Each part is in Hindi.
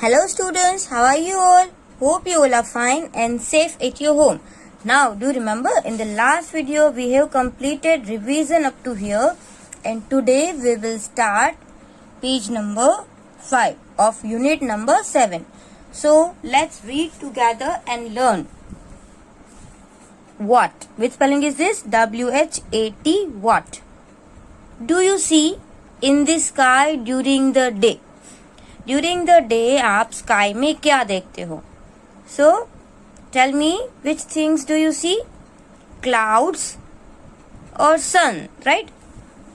Hello students, how are you all? Hope you all are fine and safe at your home. Now, do you remember in the last video we have completed revision up to here, and today we will start page number 5 of unit number 7. So, let's read together and learn. What? Which spelling is this? W-H-A-T, what? Do you see in the sky during the day? During the day आप स्काई में क्या देखते हो? So tell me which things do you see? Clouds और सन, राइट?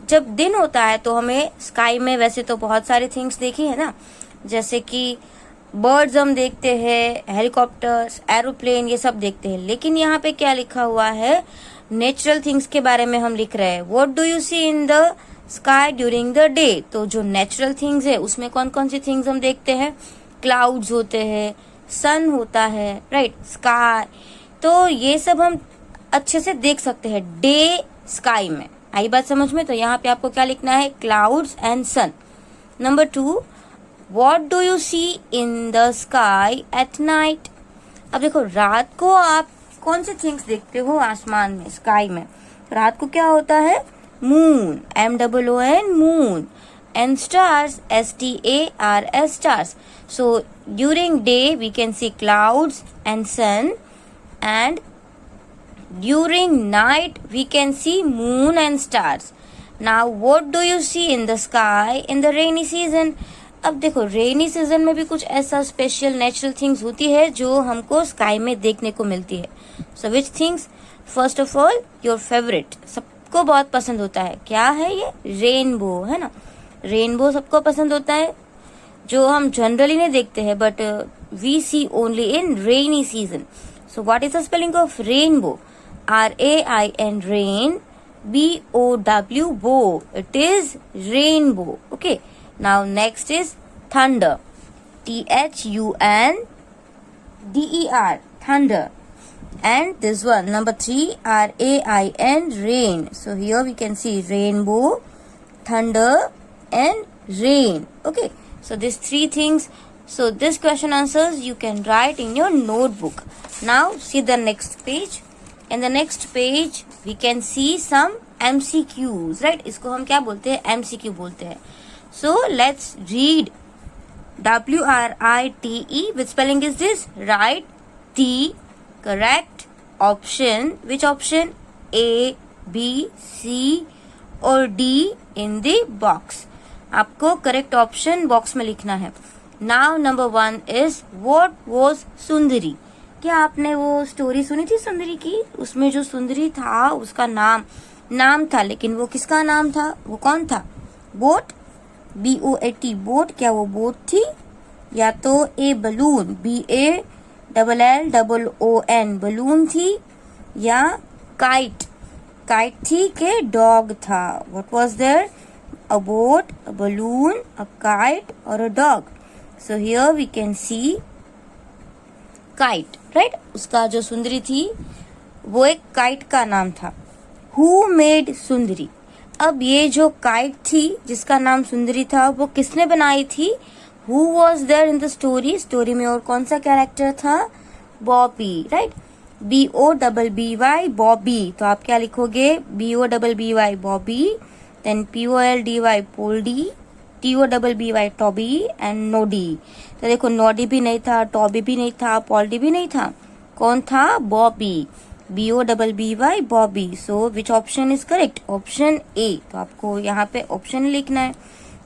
जब दिन होता है तो हमें स्काई में वैसे तो बहुत सारे थिंग्स देखी है ना, जैसे कि बर्ड्स हम देखते हैं, हेलीकॉप्टर्स, एरोप्लेन, ये सब देखते हैं. लेकिन यहाँ पे क्या लिखा हुआ है? नेचुरल थिंग्स के बारे में हम लिख रहे हैं. What do you see in the sky during the day? तो जो नेचुरल थिंग्स है उसमें कौन कौन सी थिंग्स हम देखते हैं? क्लाउड्स होते हैं, सन होता है, राइट, स्काई. तो ये सब हम अच्छे से देख सकते हैं डे स्काई में. आई बात समझ में? तो यहाँ पे आपको क्या लिखना है? Clouds and sun. Number 2, what do you see in the sky at night? अब देखो, रात को आप कौन सी थिंग्स देखते हो आसमान में, स्काई में? रात को क्या होता है? moon, M-O-O-N, moon, and stars, S-T-A-R-S, stars. So during day we can see clouds and sun, and during night we can see moon and stars. Now what do you see in the sky in the rainy season? अब देखो, रेनी सीजन में भी कुछ ऐसा स्पेशल नेचुरल थिंग्स होती है जो हमको स्काई में देखने को मिलती है. So which things? First of all, your favourite, सबको बहुत पसंद होता है. क्या है ये? रेनबो, है ना? रेनबो सबको पसंद होता है, जो हम जनरली नहीं देखते हैं, but we see only in rainy season. So what is the spelling of rainbow? R-A-I-N, rain, B-O-W, bow. It is rainbow. Okay. Now next is thunder, T-H-U-N-D-E-R, thunder. And this one, number 3, R-A-I-N, rain. So here we can see rainbow, thunder and rain. Okay, so these 3 things. So this question answers you can write in your notebook. Now see the next page. In the next page we can see some MCQs, right? इसको हम क्या बोलते हैं? MCQ बोलते हैं. So let's read. W-R-I-T-E. Which spelling is this? Write T. Correct option. Which option? A, B, C or D in the box. आपको करेक्ट ऑप्शन बॉक्स में लिखना है. Now number 1 is what was सुंदरी? क्या आपने वो स्टोरी सुनी थी सुंदरी की? उसमें जो सुंदरी था उसका नाम था, लेकिन वो किसका नाम था? वो कौन था? Boat, B-O-A-T, boat. क्या वो बोट थी? या तो ए बलून, B-A-L-L-O-N, बलून थी, या काइट थी, के डॉग था? What was there? A boat, a balloon, a kite और a dog. So here we can see kite, right? उसका जो सुंदरी थी वो एक काइट का नाम था. हु मेड सुंदरी? अब ये जो काइट थी जिसका नाम सुंदरी था, वो किसने बनाई थी? Who was there in the story? Story में और कौन सा कैरेक्टर था? Bobby, right? B-O-B-B-Y, Bobby. तो आप क्या लिखोगे? B-O-B-B-Y, Bobby, then P-O-L-D-Y, Poldy, T-O-B-B-Y, Tobby and Noddy. तो देखो, नोडी भी नहीं था, टॉबी भी नहीं था, पोल्डी भी नहीं था. कौन था? Bobby. B-O-B-B-Y, Bobby. So which option is correct? Option A. तो आपको यहाँ पे ऑप्शन लिखना है.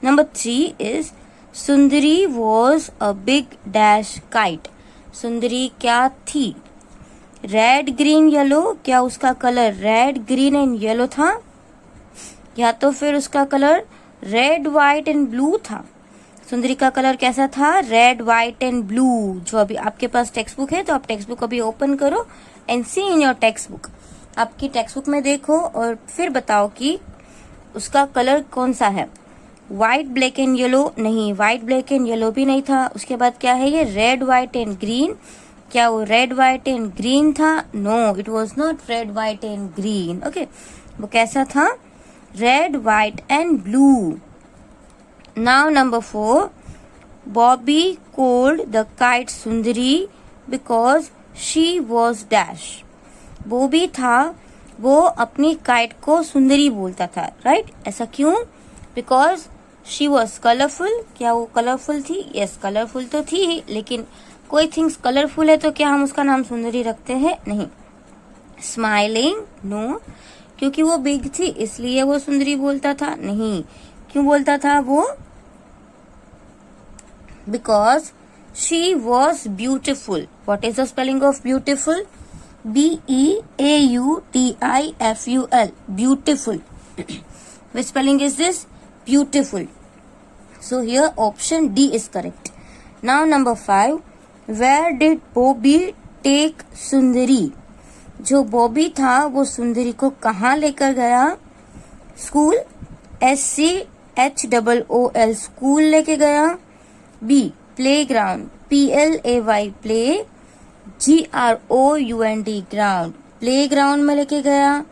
Number 3 is Sundari was a big dash kite. सुंदरी क्या थी? Red, green, yellow. क्या उसका colour red, green and yellow था? या तो फिर उसका colour red, white and blue था? सुंदरी का कलर कैसा था? Red, white and blue. जो अभी आपके पास टेक्स्ट बुक है तो आप टेक्स्ट बुक अभी ओपन करो and see in your text book. आपकी टेक्स्ट बुक में देखो और फिर बताओ कि उसका कलर कौन सा है. White, black and yellow? नहीं, व्हाइट, ब्लैक एंड येलो भी नहीं था. उसके बाद क्या है ये? Red, white and green. क्या वो रेड, व्हाइट एंड ग्रीन था? No, it was not red, white and green. Okay, वो कैसा था? Red, white and blue. Now number 4, Bobby called the kite Sundari because she was dash. Bobby था, वो अपनी काइट को सुंदरी बोलता था, राइट? ऐसा क्यों? Because she was colourful. क्या वो कलरफुल थी? यस, कलरफुल तो थी ही, लेकिन कोई थिंग्स कलरफुल है तो क्या हम उसका नाम सुंदरी रखते हैं? नहीं. स्माइलिंग? नो. क्योंकि वो बिग थी इसलिए वो सुंदरी बोलता था? नहीं. क्यों बोलता था वो? Because she was beautiful. What is the spelling of beautiful? BEAUTIFUL. Beautiful. Which spelling is this? Beautiful. So here option D is correct. Now number 5. Where did Bobby take Sundari? जो बॉबी था वो सुंदरी को कहाँ लेकर गया? स्कूल. SCHOOL स्कूल लेके गया. B playground. PLAY play. GROUND ground. Play ground में लेके गया.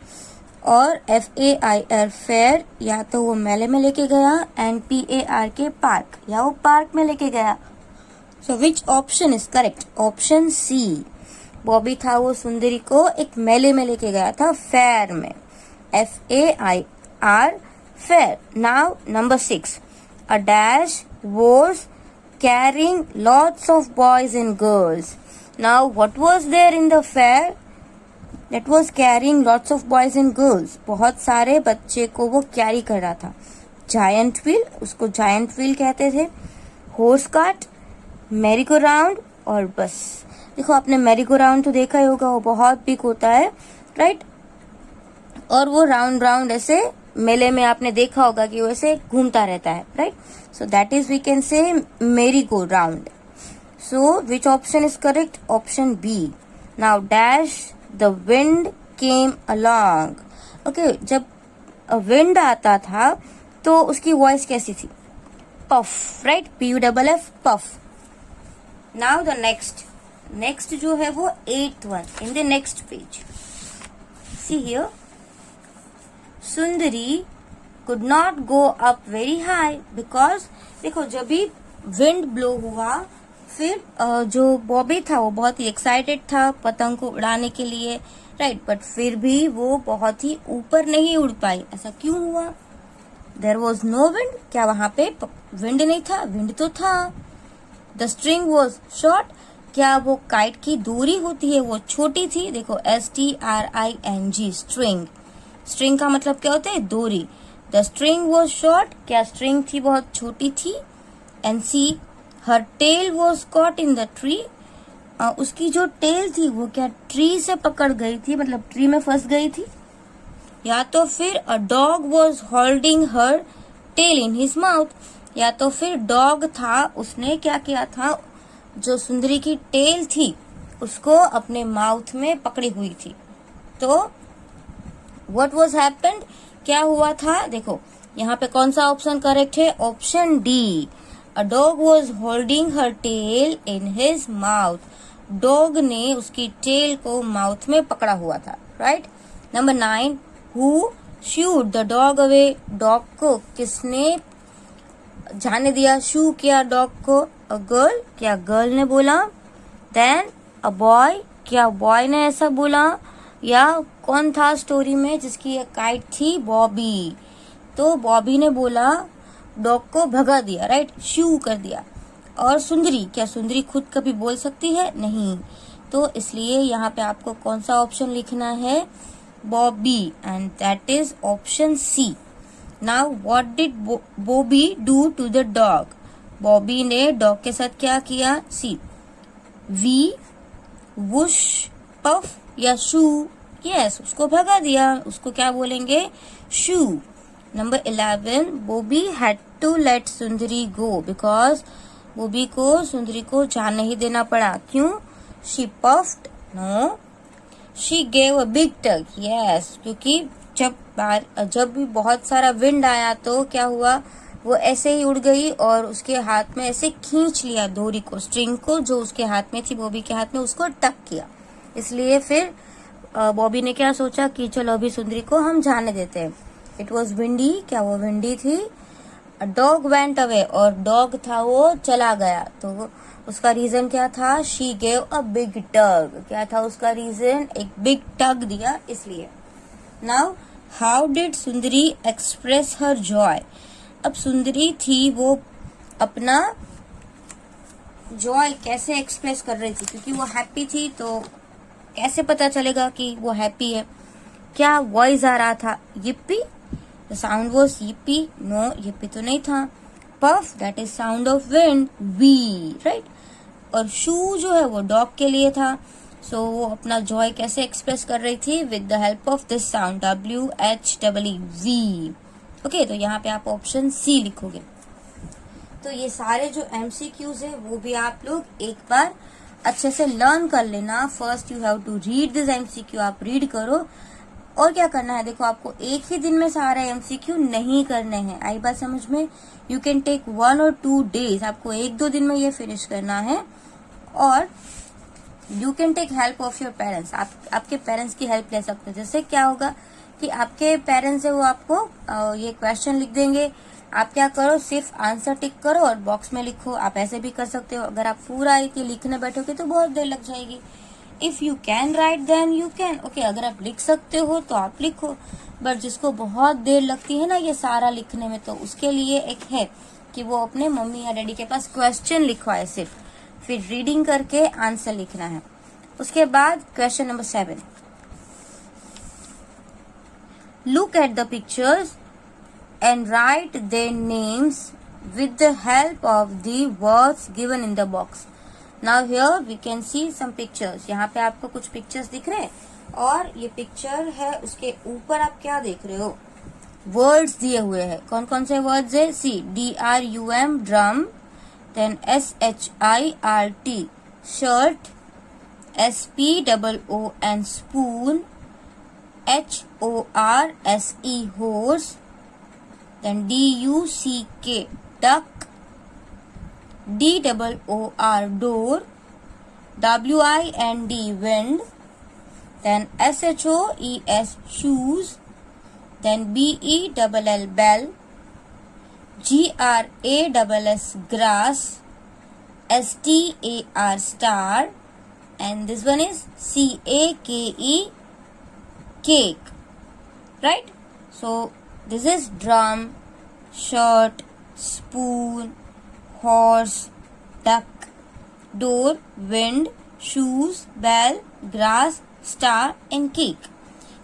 और FAIR फेयर, या तो वो मेले में लेके गया. NPARK पार्क, या वो पार्क में लेके गया. So which option is correct? Option C. Bobby था वो सुंदरी को एक मेले में लेके गया था, फेयर में. FAIR fair. Now number 6. A dash was carrying lots of boys and girls. Now what was there in the fair that was carrying lots of boys and girls? बहुत सारे बच्चे को वो कैरी कर रहा था. जायंट व्हील, उसको जायंट व्हील कहते थे. Horse cart, merry go round और बस. देखो आपने मैरी गो राउंड तो देखा ही होगा, वो बहुत बिग होता है, राइट? और वो राउंड राउंड ऐसे मेले में आपने देखा होगा कि वो ऐसे घूमता रहता है, right? So that is we can say merry go round. So, which option is correct? Option B. Now, dash the wind came along. Okay, जब wind आता था तो उसकी वॉइस कैसी थी? Puff, right? PUFF, puff. Now the next जो है वो 8th one in the next page. See here. Sundari could not go up very high because देखो जब भी wind blow हुआ फिर जो बॉबी था वो बहुत ही एक्साइटेड था पतंग को उड़ाने के लिए, राइट? बट फिर भी वो बहुत ही ऊपर नहीं उड़ पाई. ऐसा क्यों हुआ? There was no wind. क्या वहां पे विंड नहीं था? विंड तो था. The string was short. क्या वो काइट की दूरी होती है वो छोटी थी? देखो STRING स्ट्रिंग. स्ट्रिंग का मतलब क्या होता है? दूरी. The string was short. क्या स्ट्रिंग थी बहुत छोटी थी? And see her tail was caught in the tree. उसकी जो टेल थी वो क्या ट्री से पकड़ गई थी, मतलब ट्री में फंस गई थी? या तो फिर a dog was holding her tail in his mouth. या तो फिर डॉग था, उसने क्या किया था, जो सुंदरी की टेल थी उसको अपने माउथ में पकड़ी हुई थी. तो व्हाट वॉज हैपेंड? क्या हुआ था? देखो यहाँ पे कौन सा ऑप्शन करेक्ट है? Option D. A dog was holding her tail in his mouth. Dog ने उसकी टेल को माउथ में पकड़ा हुआ था, right? Number 9. Who shooed the dog away? Dog को किसने जाने दिया? शू किया डॉग को? A girl. क्या गर्ल ने बोला? Then a boy. क्या बॉय ने ऐसा बोला? या कौन था स्टोरी में जिसकी ये काइट थी? बॉबी. तो बॉबी ने बोला, डॉग को भगा दिया, राइट? शू कर दिया. और सुंदरी, क्या सुंदरी खुद कभी बोल सकती है? नहीं. तो इसलिए यहाँ पे आपको कौन सा ऑप्शन लिखना है? Bobby. And that is option C. Now what did Bobby do to the dog? Bobby ने डॉग के साथ क्या किया? सी. वी, वुश, पफ या शू? यस, उसको भगा दिया. उसको क्या बोलेंगे? शू. Number 11. Bobby had to let Sundari go because Bobby को सुंदरी को जान नहीं देना पड़ा. क्यों? She puffed. No. She gave a big tug. Yes. क्योंकि जब भी बहुत सारा विंड आया तो क्या हुआ? वो ऐसे ही उड़ गई और उसके हाथ में ऐसे खींच लिया डोरी को, स्ट्रिंग को जो उसके हाथ में थी, बॉबी के हाथ में, उसको टक किया. इसलिए फिर बॉबी ने क्या सोचा कि चलो अभी सुंदरी को हम जाने देते हैं. It was windy. क्या वो विंडी थी? अ डॉग वेंट अवे, और डॉग था वो चला गया, तो उसका रीजन क्या था, शी गेव अ बिग टग, क्या था उसका रीजन, एक बिग टग दिया इसलिए। Now how did Sundari express her Joy, अब सुंदरी थी वो अपना जॉय कैसे एक्सप्रेस कर रही थी, क्योंकि वो हैप्पी थी तो कैसे पता चलेगा कि वो हैप्पी है, क्या वॉइस आ रहा था, yippee, the sound was yippee, no yippee तो नहीं था, puff, that is sound of wind, whee, right, और शू जो है वो डॉग के लिए था, सो वो अपना जॉय कैसे एक्सप्रेस कर रही थी, with the help of this sound, WHEE, whee, okay, तो यहाँ पे आप ऑप्शन सी लिखोगे। तो ये सारे जो MCQs है वो भी आप लोग एक बार अच्छे से लर्न कर लेना। First you have to read this MCQ, आप रीड करो, और क्या करना है, देखो आपको एक ही दिन में सारे MCQ नहीं करने हैं, आई बात समझ में, you can take 1 or 2 days, आपको 1-2 दिन में ये फिनिश करना है, और you can take help of your parents, आपके पेरेंट्स की हेल्प ले सकते हो। जैसे क्या होगा कि आपके पेरेंट्स है वो आपको ये क्वेश्चन लिख देंगे, आप क्या करो, सिर्फ आंसर टिक करो और बॉक्स में लिखो, आप ऐसे भी कर सकते हो। अगर आप पूरा एक लिखने बैठोगे तो बहुत देर लग जाएगी। If you can write then you can, okay, अगर आप लिख सकते हो तो आप लिखो, बट जिसको बहुत देर लगती है ना ये सारा लिखने में, तो उसके लिए एक है कि वो अपने मम्मी या डैडी के पास क्वेश्चन लिखवाए सिर्फ, फिर रीडिंग करके आंसर लिखना है। उसके बाद question number 7, look at the pictures and write their names with the help of the words given in the box. Now here we can see some pictures. यहाँ पे आपको कुछ पिक्चर्स दिख रहे हैं, और ये पिक्चर है, उसके ऊपर आप क्या देख रहे हो, वर्ड्स दिए हुए हैं। कौन कौन से वर्ड्स है, see DRUM drum, then SHIRT shirt, SPOON spoon, HORSE horse, then DUCK duck, DOOR door, WIND wind, then SHOES shoes, then BELL bell, GRASS grass, STAR star, and this one is CAKE cake, right? So this is drum, shirt, spoon, horse, duck, door, wind, shoes, bell, grass, star, and cake.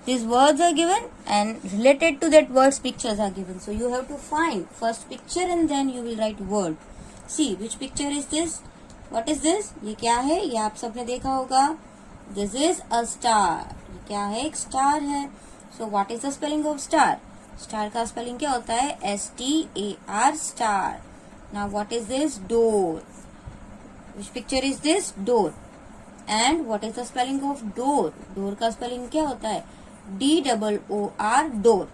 These words are given and related to that words pictures are given. So you have to find first picture and then you will write word. See which picture is this? What is this? ये क्या है? ये आप सबने देखा होगा. This is a star. ये क्या है? एक star है. So what is the spelling of star? Star का स्पेलिंग क्या होता है, STAR star. Now what is this, door, which picture is this, door, and what is the spelling of door, door का स्पेलिंग क्या होता है, DOOR door.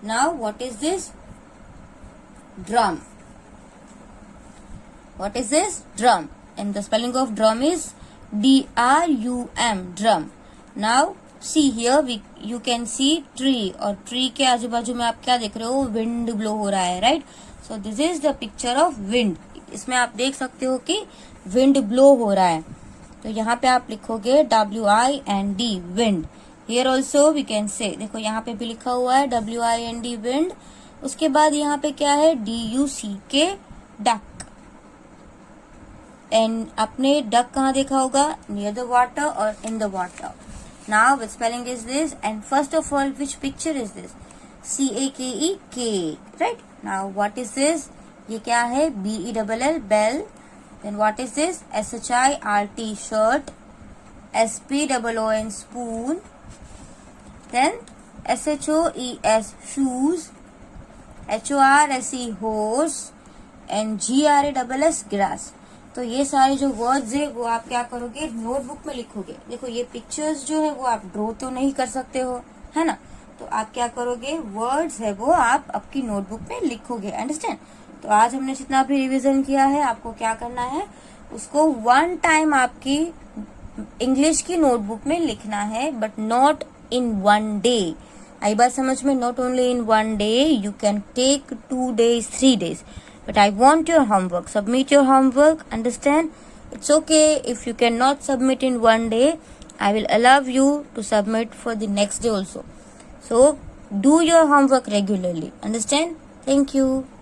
Now what is this, drum, what is this, drum, and the spelling of drum is DRUM drum. Now see here you can see tree, और ट्री के आजू बाजू में आप क्या देख रहे हो, विंड ब्लो हो रहा है, right. So this is the picture of wind, इसमें आप देख सकते हो कि विंड ब्लो हो रहा है, तो यहाँ पे आप लिखोगे WIND wind. Here also we can say, देखो यहाँ पे भी लिखा हुआ है WIND विंड। उसके बाद यहाँ पे क्या है, DUCK डक, एंड आपने डक कहाँ देखा होगा, नियर द वाटर और in the water. Now which spelling is this, and first of all which picture is this, CAKE cake, right? Now what is this, ये क्या है, BELL bell, then what is this, SHIRT shirt, SPOON spoon, then SHOES shoes, HORSE horse, and GRASS grass। तो ये सारे जो वर्ड्स है वो आप क्या करोगे, नोटबुक में लिखोगे। देखो ये पिक्चर्स जो है वो आप ड्रॉ तो नहीं कर सकते हो, है ना, तो आप क्या करोगे, वर्ड्स है वो आप आपकी नोटबुक में लिखोगे, अंडरस्टैंड। तो आज हमने जितना भी रिवीजन किया है, आपको क्या करना है, उसको 1 टाइम आपकी इंग्लिश की नोटबुक में लिखना है, बट नॉट इन 1 डे। आई बात समझ में? Not only in 1 day, you can take 2 days, 3 days. But I want your homework. Submit your homework. Understand? It's okay if you cannot submit in 1 day. I will allow you to submit for the next day also. So do your homework regularly. Understand? Thank you.